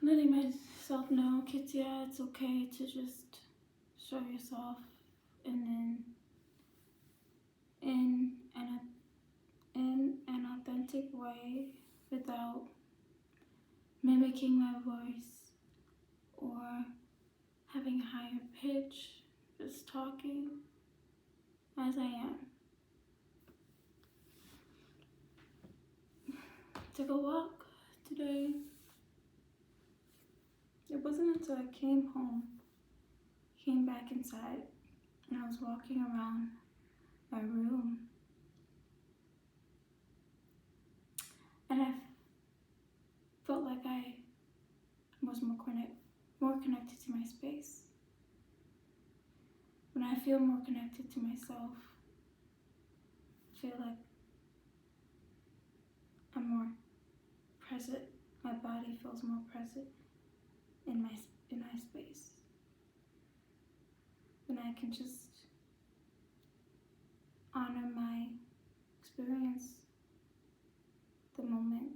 letting myself know, kids, yeah, it's okay to just show yourself, and then in an authentic way, without mimicking my voice or having a higher pitch, just talking as I am. Took a walk today. It wasn't until I came back inside, and I was walking around my room, and I felt like I was more connected to my space. When I feel more connected to myself, I feel like I'm more present. My body feels more present in my space. When I can just honor my experience, the moment.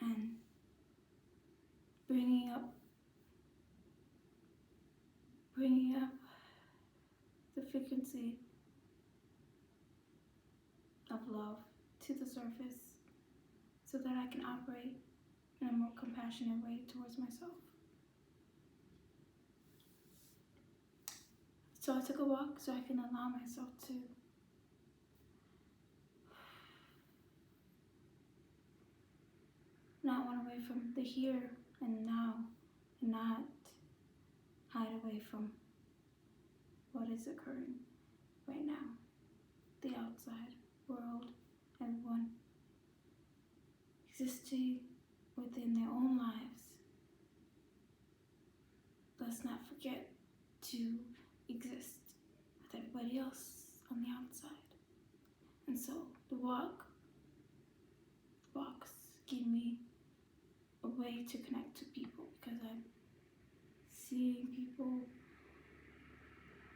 And bringing up the frequency of love to the surface so that I can operate in a more compassionate way towards myself. So I took a walk so I can allow myself to not run away from the here and now, and not hide away from what is occurring right now. The outside world, everyone existing within their own lives. Let's not forget to exist with everybody else on the outside. And so the walks give me a way to connect to people, because I'm seeing people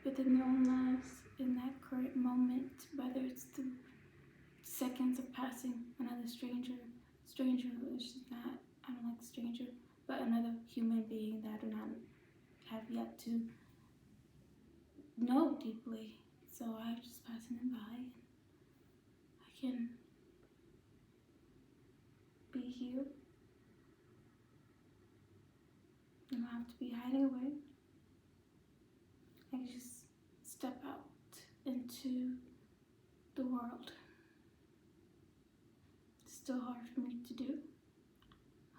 within their own lives in that current moment, whether it's the seconds of passing another stranger who is not, I don't like stranger, but another human being that I do not have yet to know deeply. So I'm just passing them by, and I can be here. I don't have to be hiding away. I can just step out into the world. It's still hard for me to do.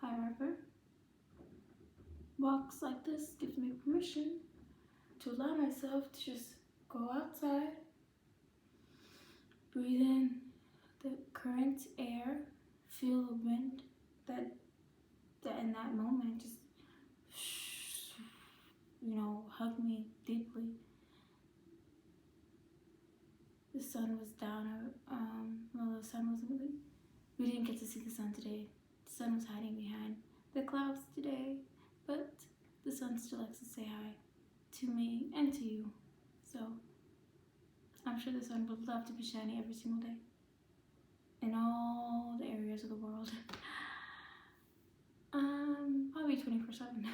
However, walks like this gives me permission to allow myself to just go outside, breathe in the current air, feel the wind that in that moment just hug me deeply. The sun was down, the sun wasn't really, we didn't get to see the sun today. The sun was hiding behind the clouds today, but the sun still likes to say hi to me and to you. So I'm sure the sun would love to be shining every single day in all the areas of the world. Probably 24/7.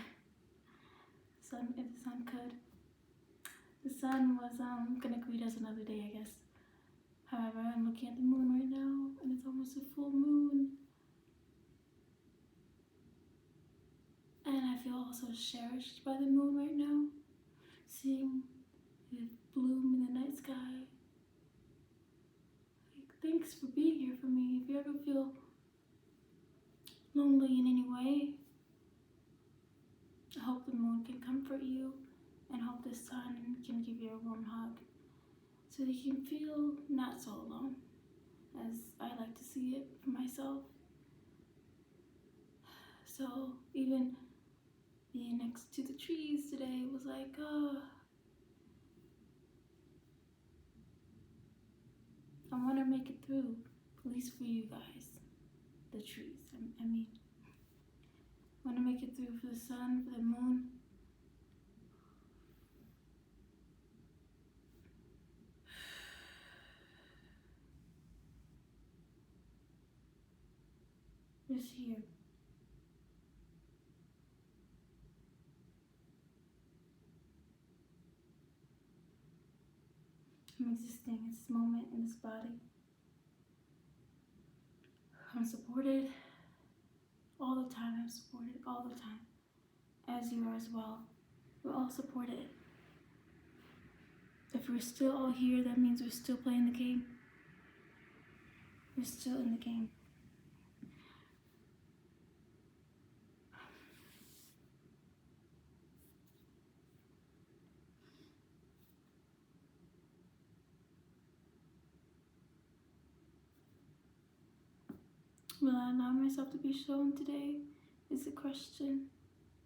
Sun, if the sun could. The sun was gonna greet us another day, I guess. However, I'm looking at the moon right now, and it's almost a full moon. And I feel also cherished by the moon right now, seeing it bloom in the night sky. Like, thanks for being here for me. If you ever feel lonely in any way, I hope the moon can comfort you, and hope the sun can give you a warm hug so that you can feel not so alone, as I like to see it for myself. So even being next to the trees today was like, I want to make it through, at least for you guys, the trees. I mean, I want to make it through for the sun, for the moon. just here. I'm existing in this moment, in this body. I'm supported all the time. I'm supported all the time, as you are as well. We're all supported. If we're still all here, that means we're still playing the game. We're still in the game. Will I allow myself to be shown today? Is a question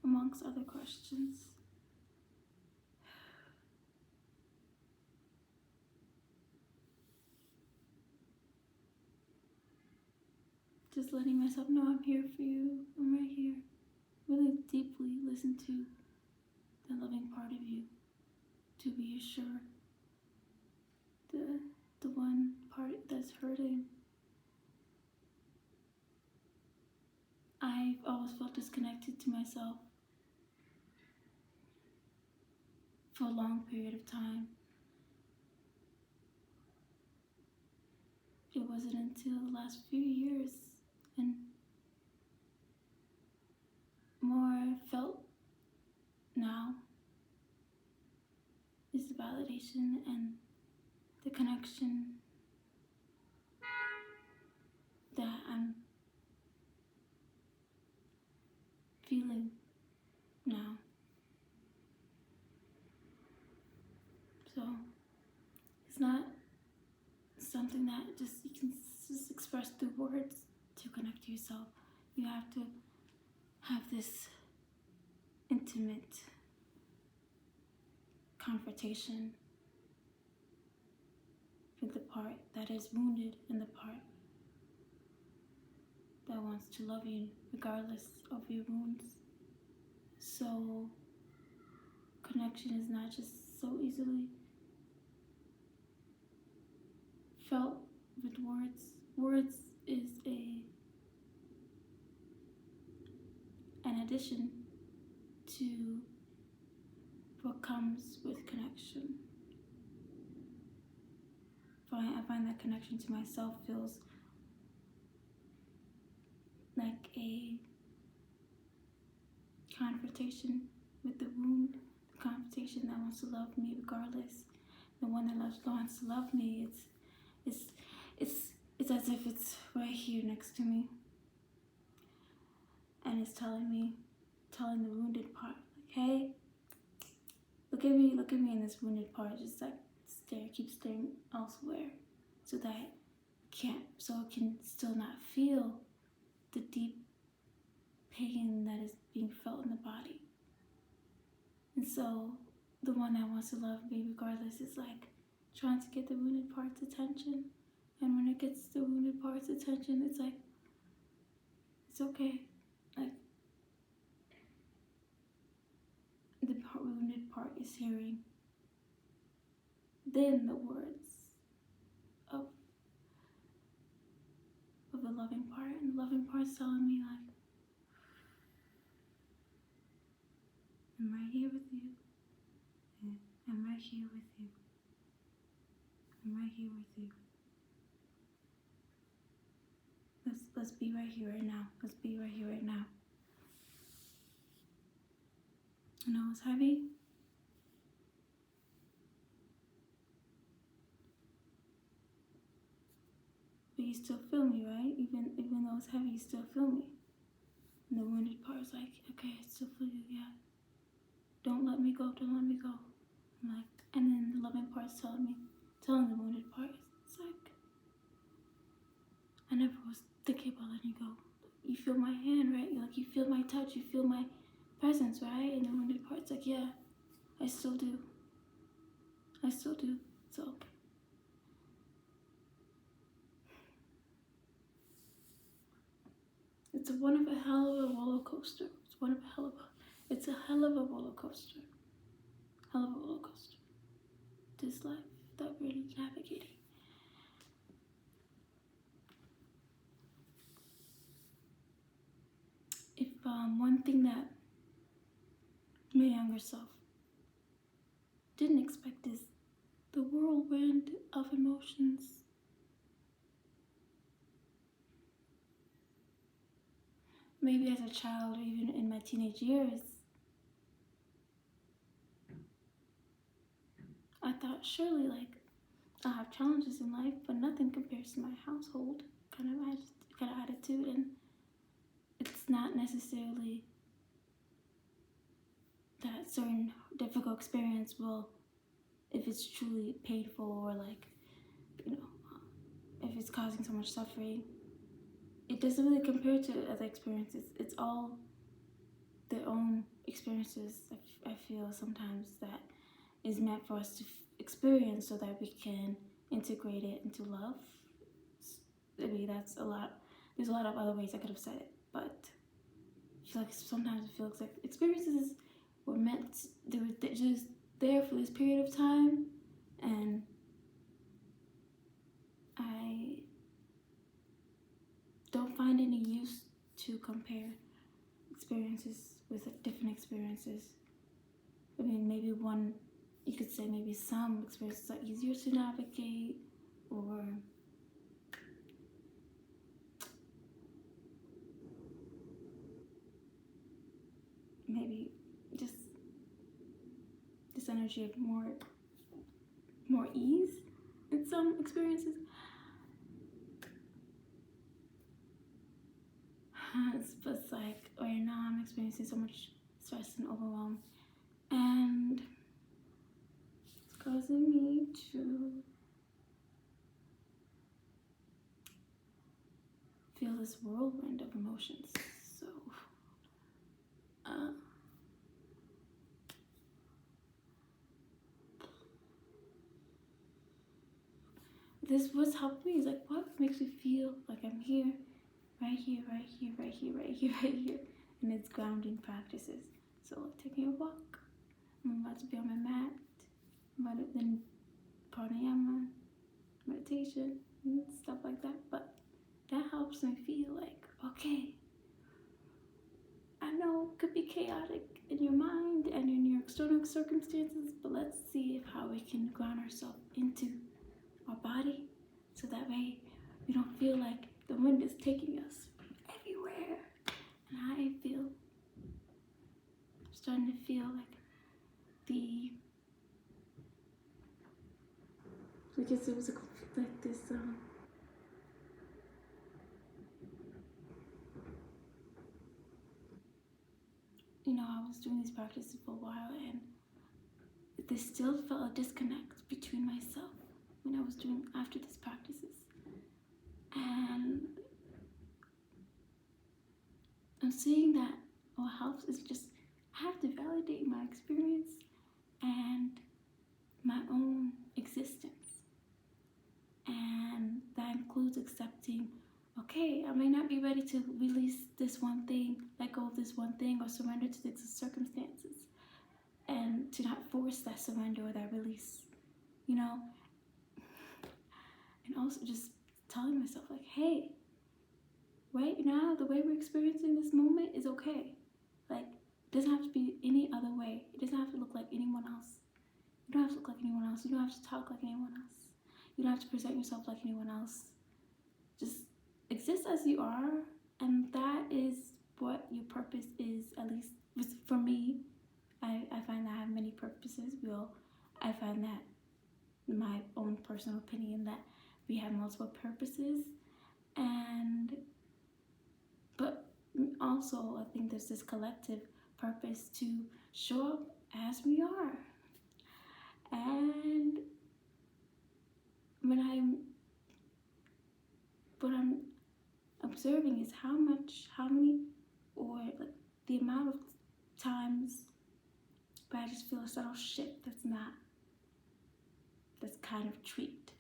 amongst other questions. Just letting myself know I'm here for you. I'm right here. Really deeply listen to the loving part of you to be assured. The one part that's hurting. I've always felt disconnected to myself for a long period of time. It wasn't until the last few years and more felt now is the validation and the connection that I'm feeling now. So it's not something that you can just express through words to connect to yourself. You have to have this intimate confrontation with the part that is wounded and the part that wants to love you regardless of your wounds. So connection is not just so easily felt with words. Words is an addition to what comes with connection. I find that connection to myself feels like a confrontation with the wound, the confrontation that wants to love me regardless. The one that wants to love me, it's as if it's right here next to me. And it's telling the wounded part, like, hey, look at me in this wounded part, just like keep staring elsewhere, so that it can still not feel the deep pain that is being felt in the body. And so the one that wants to love me regardless is like trying to get the wounded part's attention. And when it gets the wounded part's attention, it's like, it's okay. Like, the wounded part is hearing then the words of the loving part, and the loving part's telling me, like, I'm right here with you. I'm right here with you. I'm right here with you. Let's be right here right now. Let's be right here right now. I know it's heavy. But you still feel me, right? Even though it's heavy, you still feel me. And the wounded part is like, okay, I still feel you, yeah. Don't let me go, don't let me go. I'm like, and then the loving part's telling the wounded part, it's like, I never was thinking about letting you go. You feel my hand, right? Like, you feel my touch, you feel my presence, right? And the wounded part's like, yeah, I still do. I still do. So it's one of a hell of a roller coaster. It's a hell of a roller coaster. Hell of a roller coaster. This life that we're navigating. one thing that my younger self didn't expect is the whirlwind of emotions. Maybe as a child or even in my teenage years, I thought surely I'll have challenges in life, but nothing compares to my household kind of attitude, and it's not necessarily that certain difficult experience will, if it's truly painful or if it's causing so much suffering, it doesn't really compare to other experiences. It's all their own experiences. I feel sometimes that is meant for us to experience so that we can integrate it into love. I mean, that's a lot. There's a lot of other ways I could have said it, but I feel like sometimes it feels like experiences were meant, they're just there for this period of time, and I don't find any use to compare experiences with different experiences. I mean, maybe one, you could say maybe some experiences are easier to navigate, or maybe just this energy of more ease in some experiences. It's like right now I'm experiencing so much stress and overwhelm, and it's causing me to feel this whirlwind of emotions. So this what's helped me is like what makes me feel like I'm here, right here, right here, right here, right here, right here. And it's grounding practices. So like taking a walk. I'm about to be on my mat. I'm about to then pranayama, meditation, and stuff like that. But that helps me feel like, okay, I know it could be chaotic in your mind and in your external circumstances, but let's see how we can ground ourselves into our body so that way we don't feel like the wind is taking us everywhere. And I feel, I'm starting to feel like because it was like this I was doing these practices for a while, and there still felt a disconnect between myself when I was doing after these practices. And I'm seeing that what helps is just I have to validate my experience and my own existence. And that includes accepting, okay, I may not be ready to release this one thing, let go of this one thing, or surrender to the circumstances. And to not force that surrender or that release, And also just telling myself, like, hey, right now, the way we're experiencing this moment is okay. Like, it doesn't have to be any other way. It doesn't have to look like anyone else. You don't have to look like anyone else. You don't have to talk like anyone else. You don't have to present yourself like anyone else. Just exist as you are, and that is what your purpose is, at least for me. I find that I have many purposes. I find that my own personal opinion that we have multiple purposes, but also I think there's this collective purpose to show up as we are. And what I'm observing is how many, or like the amount of times where I just feel a subtle shift that's kind of tweaked.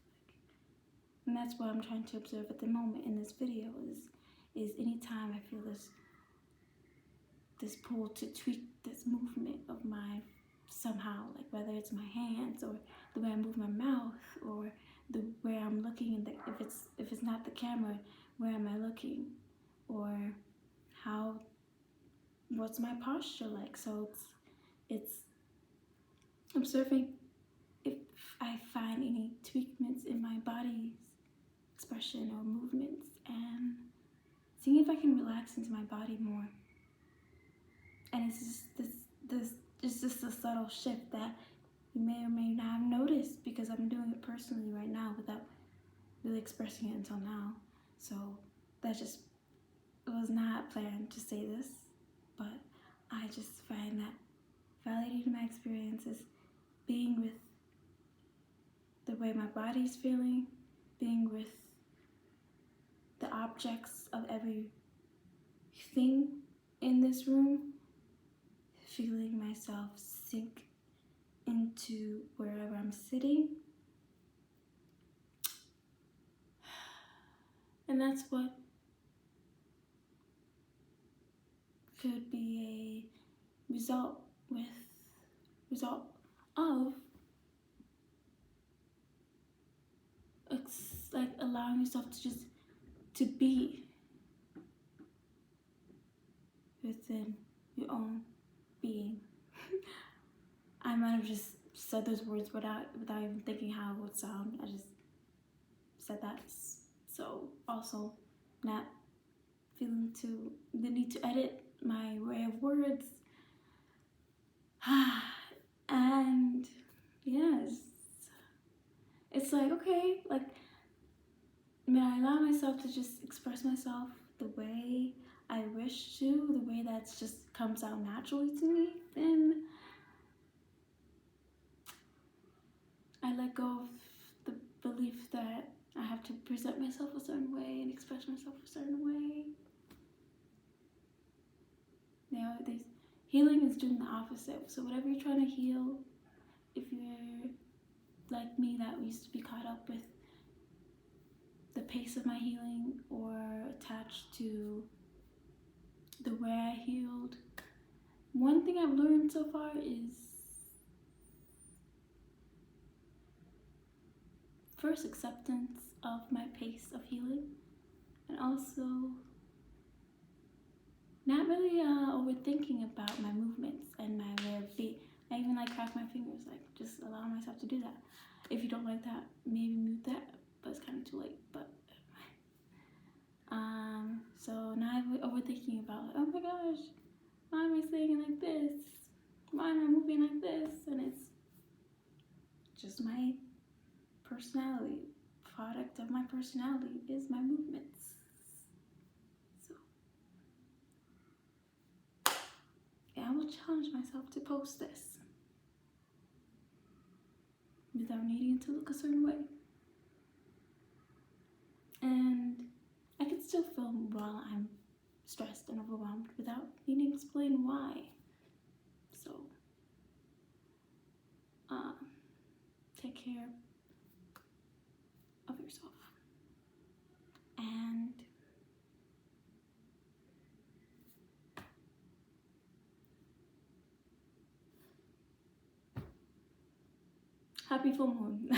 And that's what I'm trying to observe at the moment in this video is anytime I feel this pull to tweak this movement of mine somehow, like whether it's my hands or the way I move my mouth or the way I'm looking, and if it's not the camera, where am I looking, or how what's my posture like. So it's observing if I find any tweakments in my body's expression or movements, and seeing if I can relax into my body more. And it's just a subtle shift that you may or may not have noticed, because I'm doing it personally right now without really expressing it until now. So that just was not planned to say this, but I just find that validating my experiences, being with the way my body's feeling, being with the objects of everything in this room, feeling myself sink into wherever I'm sitting. And that's what could be a result of like allowing yourself to just to be within your own being. I might have just said those words without even thinking how it would sound. I just said that. So also not feeling the need to edit my way of words. And yes, it's like, okay, like, may I allow myself to just express myself the way I wish to, the way that just comes out naturally to me, then I let go of the belief that I have to present myself a certain way and express myself a certain way. Healing is doing the opposite. So whatever you're trying to heal, if you're like me that used to be caught up with the pace of my healing or attached to the way I healed, one thing I've learned so far is first acceptance of my pace of healing, and also not really overthinking about my movements and my way of being. I even like crack my fingers, like just allow myself to do that. If you don't like that, maybe mute that, but it's kind of too late. But so not overthinking about like, oh my gosh, why am I saying like this? Why am I moving like this? And it's just my personality. Product of my personality is my movements. So yeah, I will challenge myself to post this without needing to look a certain way. And I can still film while I'm stressed and overwhelmed without needing to explain why. So take care of yourself. And happy full moon.